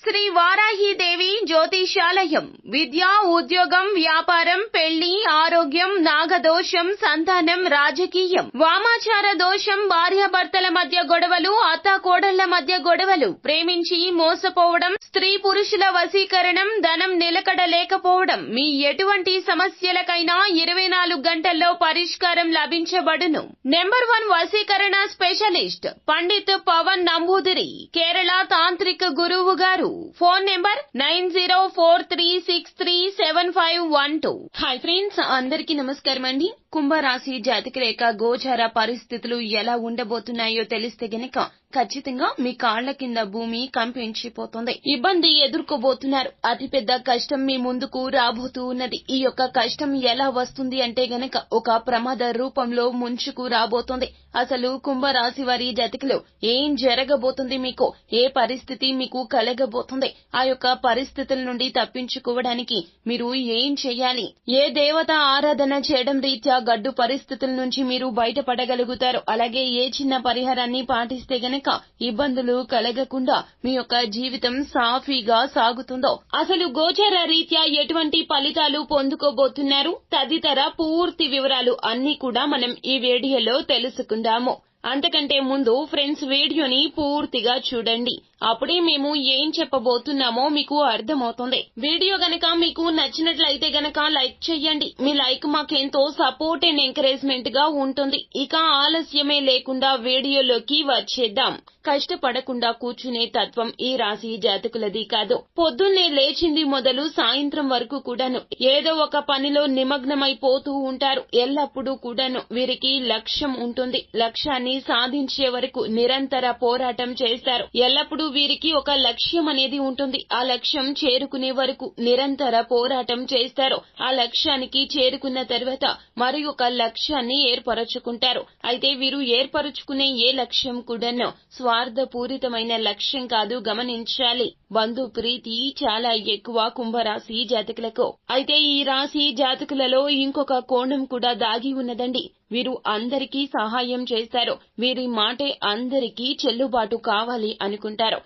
శ్రీ వారాహీదేవి జ్యోతిషాలయం విద్య, ఉద్యోగం, వ్యాపారం, పెళ్లి, ఆరోగ్యం, నాగదోషం, సంతానం, రాజకీయం, వామాచార దోషం, భార్యాభర్తల మధ్య గొడవలు, అత్తాకోడళ్ల మధ్య గొడవలు, ప్రేమించి మోసపోవడం, స్త్రీ పురుషుల వశీకరణం, ధనం నిలకడ లేకపోవడం, మీ ఎటువంటి సమస్యలకైనా 24 గంటల్లో పరిష్కారం లభించబడును. నెంబర్ 1 వశీకరణ స్పెషలిస్ట్ పండిత్ పవన్ నంబూదిరి, కేరళ తాంత్రిక గురువు గారు. Phone number 9043637512. హాయ్ ఫ్రెండ్స్, అందరికీ నమస్కారం అండి. కుంభరాశి జాతకుల యొక్క గోచార పరిస్థితులు ఎలా ఉండబోతున్నాయో తెలిస్తే గనక ఖచ్చితంగా మీ కాళ్ల కింద భూమి కంపించిపోతుంది. ఇబ్బంది ఎదుర్కోబోతున్నారు. అతిపెద్ద కష్టం మీ ముందుకు రాబోతూ ఉన్నది. ఈ యొక్క కష్టం ఎలా వస్తుంది అంటే గనక ఒక ప్రమాద రూపంలో ముంచుకు రాబోతుంది. అసలు కుంభరాశి వారి జాతకులు ఏం జరగబోతుంది, మీకు ఏ పరిస్థితి మీకు కలగబోతుంది, ఆ యొక్క పరిస్థితుల నుండి తప్పించుకోవడానికి మీరు ఏం చేయాలి, ఏ దేవత ఆరాధన చేయడం రీత్యా గడ్డు పరిస్థితుల నుంచి మీరు బయటపడగలుగుతారు, అలాగే ఏ చిన్న పరిహారాన్ని పాటిస్తే గనక ఇబ్బందులు కలగకుండా మీ యొక్క జీవితం సాఫీగా సాగుతుందో, అసలు గోచర రీత్యా ఎటువంటి ఫలితాలు పొందుకోబోతున్నారు తదితర పూర్తి వివరాలు అన్ని కూడా మనం ఈ వీడియోలో తెలుసుకుందాము. అంతకంటే ముందు ఫ్రెండ్స్, వీడియోని పూర్తిగా చూడండి. అప్పుడే మేము ఏం చెప్పబోతున్నామో మీకు అర్థమవుతుంది. వీడియో గనక మీకు నచ్చినట్లయితే గనక లైక్ చేయండి. మీ లైక్ మాకెంతో సపోర్ట్ అండ్ ఎంకరేజ్మెంట్ గా ఉంటుంది. ఇక ఆలస్యమే లేకుండా వీడియోలోకి వచ్చేద్దాం. కష్టపడకుండా కూర్చునే తత్వం ఈ రాశి జాతకులది కాదు. పొద్దున్నే లేచింది మొదలు సాయంత్రం వరకు కూడాను ఏదో ఒక పనిలో నిమగ్నమైపోతూ ఉంటారు. ఎల్లప్పుడూ కూడాను వీరికి లక్ష్యం ఉంటుంది. లక్ష్యాన్ని సాధించే వరకు నిరంతర పోరాటం చేస్తారు. ఎల్లప్పుడూ వీరికి ఒక లక్ష్యం అనేది ఉంటుంది. ఆ లక్ష్యం చేరుకునే వరకు నిరంతర పోరాటం చేస్తారు. ఆ లక్ష్యానికి చేరుకున్న తర్వాత మరి ఒక లక్ష్యాన్ని ఏర్పరచుకుంటారు. అయితే వీరు ఏర్పరచుకునే ఏ లక్ష్యం కూడాను స్వార్థపూరితమైన లక్ష్యం కాదు, గమనించాలి. బంధు ప్రీతి చాలా ఎక్కువ కుంభరాశి జాతకులకు. అయితే ఈ రాశి జాతకులలో ఇంకొక కోణం కూడా దాగి ఉన్నదండి. వీరు అందరికీ సహాయం చేస్తారు. వీరి మాటే అందరికీ చెల్లుబాటు కావాలి అనుకుంటారు.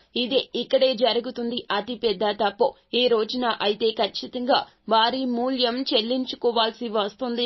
ఇక్కడే జరుగుతుంది అతి పెద్ద తప్పు. ఈ రోజున అయితే ఖచ్చితంగా వారి మూల్యం చెల్లించుకోవాల్సి వస్తుంది.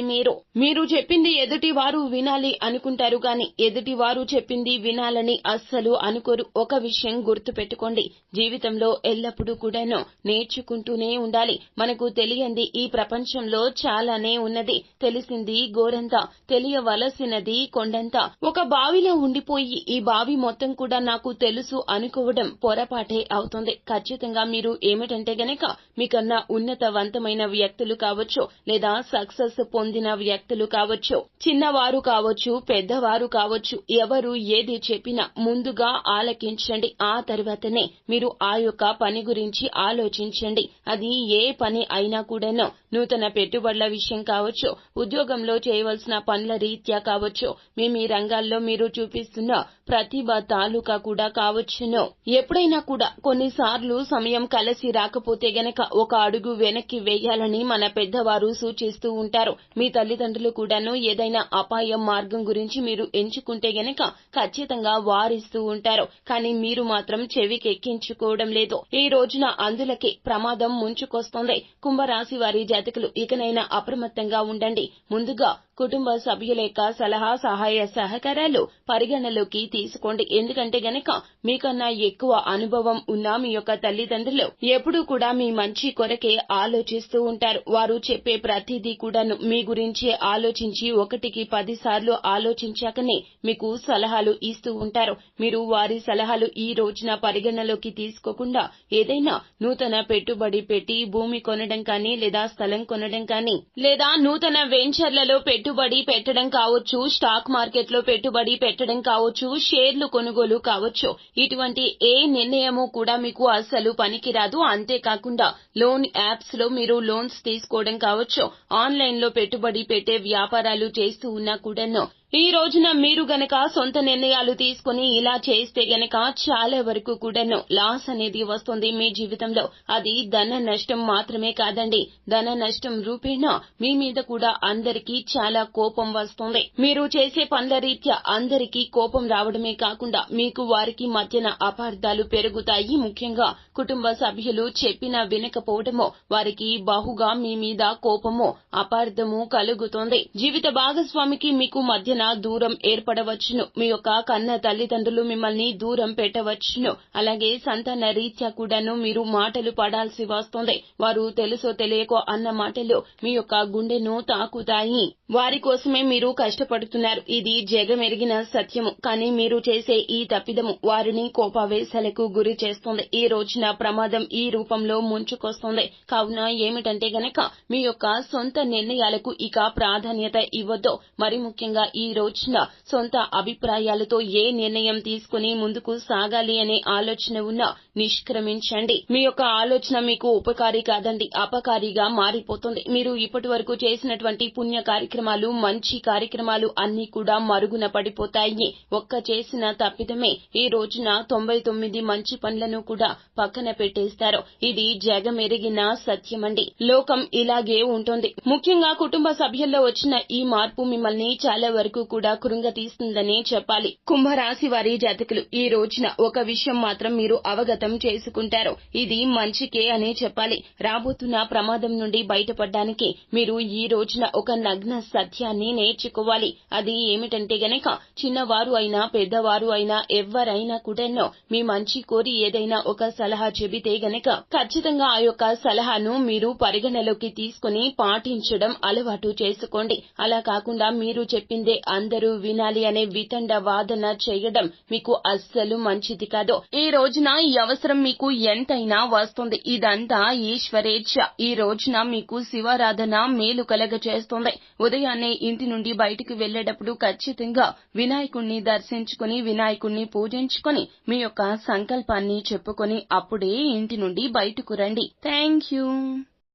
మీరు చెప్పింది ఎదుటి వారు వినాలి అనుకుంటారు, కానీ ఎదుటి వారు చెప్పింది వినాలని అస్సలు అనుకోరు. ఒక విషయం గుర్తు పెట్టుకోండి, జీవితంలో ఎల్లప్పుడూ కూడాను నేర్చుకుంటూనే ఉండాలి. మనకు తెలియంది ఈ ప్రపంచంలో చాలానే ఉన్నది. తెలిసింది గోరంతా, తెలియవలసినది కొండంతా. ఒక బావిలో ఉండిపోయి ఈ బావి మొత్తం కూడా నాకు తెలుసు అనుకోవడం పొరపాటే అవుతుంది. ఖచ్చితంగా మీరు ఏమిటంటే గనక మీకన్నా ఉన్నతవంతమైన వ్యక్తులు కావచ్చు, లేదా సక్సెస్ పొందిన వ్యక్తులు కావచ్చు, చిన్నవారు కావచ్చు, పెద్దవారు కావచ్చు, ఎవరు ఏది చెప్పినా ముందుగా ఆలకించండి. ఆ తర్వాతనే మీరు ఆ యొక్క పని గురించి ఆలోచించండి. అది ఏ పని అయినా కూడాను, నూతన పెట్టుబడుల విషయం కావచ్చు, ఉద్యోగంలో చేయవలసిన పనుల రీత్యా కావచ్చు, మీ రంగాల్లో మీరు చూపిస్తున్న ప్రతిభ తాలూకా కూడా కావచ్చును. ఎప్పుడైనా కూడా కొన్నిసార్లు సమయం కలిసి రాకపోతే గనక ఒక అడుగు వెనక్కి వేయాలని మన పెద్దవారు సూచిస్తూ ఉంటారు. మీ తల్లిదండ్రులు కూడాను ఏదైనా అపాయం మార్గం గురించి మీరు ఎంచుకుంటే గనక ఖచ్చితంగా వారిస్తూ ఉంటారు. కానీ మీరు మాత్రం చెవికెక్కించుకోవడం లేదు. ఈ రోజున అందులకే ప్రమాదం ముంచుకొస్తోంది. కుంభరాశి వారి జాతకులు ఇకనైనా అప్రమత్తంగా ఉండండి. ముందుగా కుటుంబ సభ్యుల యొక్క సలహా, సహాయ సహకారాలు పరిగణలోకి తీసుకోండి. ఎందుకంటే గనక మీకన్నా ఎక్కువ అనుభవం ఉన్న మీ యొక్క తల్లిదండ్రులు ఎప్పుడూ కూడా మీ మంచి కొరకే ఆలోచిస్తూ ఉంటారు. వారు చెప్పే ప్రతిదీ కూడాను మీ గురించే ఆలోచించి 1కి 10 సార్లు ఆలోచించాకనే మీకు సలహాలు ఇస్తూ ఉంటారు. మీరు వారి సలహాలు ఈ రోజున పరిగణలోకి తీసుకోకుండా ఏదైనా నూతన పెట్టుబడి పెట్టి భూమి కొనడం కానీ, లేదా స్థలం కొనడం కానీ, లేదా నూతన వెంచర్లలో పెట్టుబడి పెట్టడం కావచ్చు, స్టాక్ మార్కెట్ లో పెట్టుబడి పెట్టడం కావచ్చు, షేర్లు కొనుగోలు కావచ్చు, ఇటువంటి ఏ నిర్ణయము కూడా మీకు అస్సలు పనికిరాదు. అంతేకాకుండా లోన్ యాప్స్ లో మీరు లోన్స్ తీసుకోవడం కావచ్చు, ఆన్లైన్ లో పెట్టుబడి పెట్టే వ్యాపారాలు చేస్తూ ఉన్నా కూడాను ఈ రోజున మీరు గనక సొంత నిర్ణయాలు తీసుకుని ఇలా చేస్తే గనక చాలా వరకు కూడాను లాస్ అనేది వస్తుంది మీ జీవితంలో. అది ధన నష్టం మాత్రమే కాదండి, ధన నష్టం రూపేణా మీ మీద కూడా అందరికీ చాలా కోపం వస్తుంది. మీరు చేసే పనుల రీత్యా అందరికీ కోపం రావడమే కాకుండా మీకు వారికి మధ్యన అపార్థాలు పెరుగుతాయి. ముఖ్యంగా కుటుంబ సభ్యులు చెప్పినా వినకపోవడమో వారికి బహుగా మీ మీద కోపమో అపార్థము కలుగుతుంది. జీవిత భాగస్వామికి మీకు మధ్యన దూరం ఏర్పడవచ్చును. మీ యొక్క కన్న తల్లిదండ్రులు మిమ్మల్ని దూరం పెట్టవచ్చును. అలాగే సంతాన రీత్యా కూడాను మీరు మాటలు పడాల్సి వస్తుంది. వారు తెలుసో తెలియకో అన్న మాటలు మీ యొక్క గుండెను తాకుతాయి. వారి కోసమే మీరు కష్టపడుతున్నారు. ఇది జగమెరిగిన సత్యము. కానీ మీరు చేసే ఈ తప్పిదము వారిని కోపావేశాలకు గురి చేస్తుంది. ఈ రోజున ప్రమాదం ఈ రూపంలో ముంచుకొస్తుంది. కావున ఏమిటంటే గనక మీ యొక్క సొంత నిర్ణయాలకు ఇక ప్రాధాన్యత ఇవ్వద్దు. మరి ముఖ్యంగా ఈ రోజున సొంత అభిప్రాయాలతో ఏ నిర్ణయం తీసుకుని ముందుకు సాగాలి అనే ఆలోచన ఉన్నా నిష్క్రమించండి. మీ యొక్క ఆలోచన మీకు ఉపకారి కాదండి, అపకారిగా మారిపోతుంది. మీరు ఇప్పటి వరకు చేసినటువంటి పుణ్య కార్యక్రమాలు, మంచి కార్యక్రమాలు అన్ని కూడా మరుగున పడిపోతాయి. ఒక్క చేసిన తప్పిదమే ఈ రోజున 99 మంచి పనులను కూడా పక్కన పెట్టేస్తారు. ఇది జగమెరిగిన సత్యమండి. లోకం ఇలాగే ఉంటుంది. ముఖ్యంగా కుటుంబ సభ్యుల్లో వచ్చిన ఈ మార్పు మిమ్మల్ని చాలా వరకు కూడా కృంగతీస్తుందనే చెప్పాలి. కుంభరాశి వారి జాతకులు ఈ రోజున ఒక విషయం మాత్రం మీరు అవగతం చేసుకుంటారు. ఇది మంచికే అనే చెప్పాలి. రాబోతున్న ప్రమాదం నుండి బయటపడడానికి మీరు ఈ రోజున ఒక నగ్న సత్యాన్ని నేర్చుకోవాలి. అది ఏమిటంటే గనక చిన్నవారు అయినా పెద్దవారు అయినా ఎవరైనా కూడాను మీ మంచి కోరి ఏదైనా ఒక సలహా చెబితే గనక ఖచ్చితంగా ఆ యొక్క సలహాను మీరు పరిగణలోకి తీసుకుని పాటించడం అలవాటు చేసుకోండి. అలా కాకుండా మీరు చెప్పిందే అందరూ వినాలి అనే వితండ వాదన చేయడం మీకు అస్సలు మంచిది కాదు. ఈ రోజున ఈ అవసరం మీకు ఎంతైనా వస్తుంది. ఇదంతా ఈశ్వరేచ్ఛ. ఈ రోజున మీకు శివారాధన మేలు కలగ చేస్తుంది. ఉదయాన్నే ఇంటి నుండి బయటికి వెళ్లేటప్పుడు ఖచ్చితంగా వినాయకుణ్ణి దర్శించుకుని వినాయకుణ్ణి పూజించుకుని మీ యొక్క సంకల్పాన్ని చెప్పుకొని అప్పుడే ఇంటి నుండి బయటకు రండి. Thank you.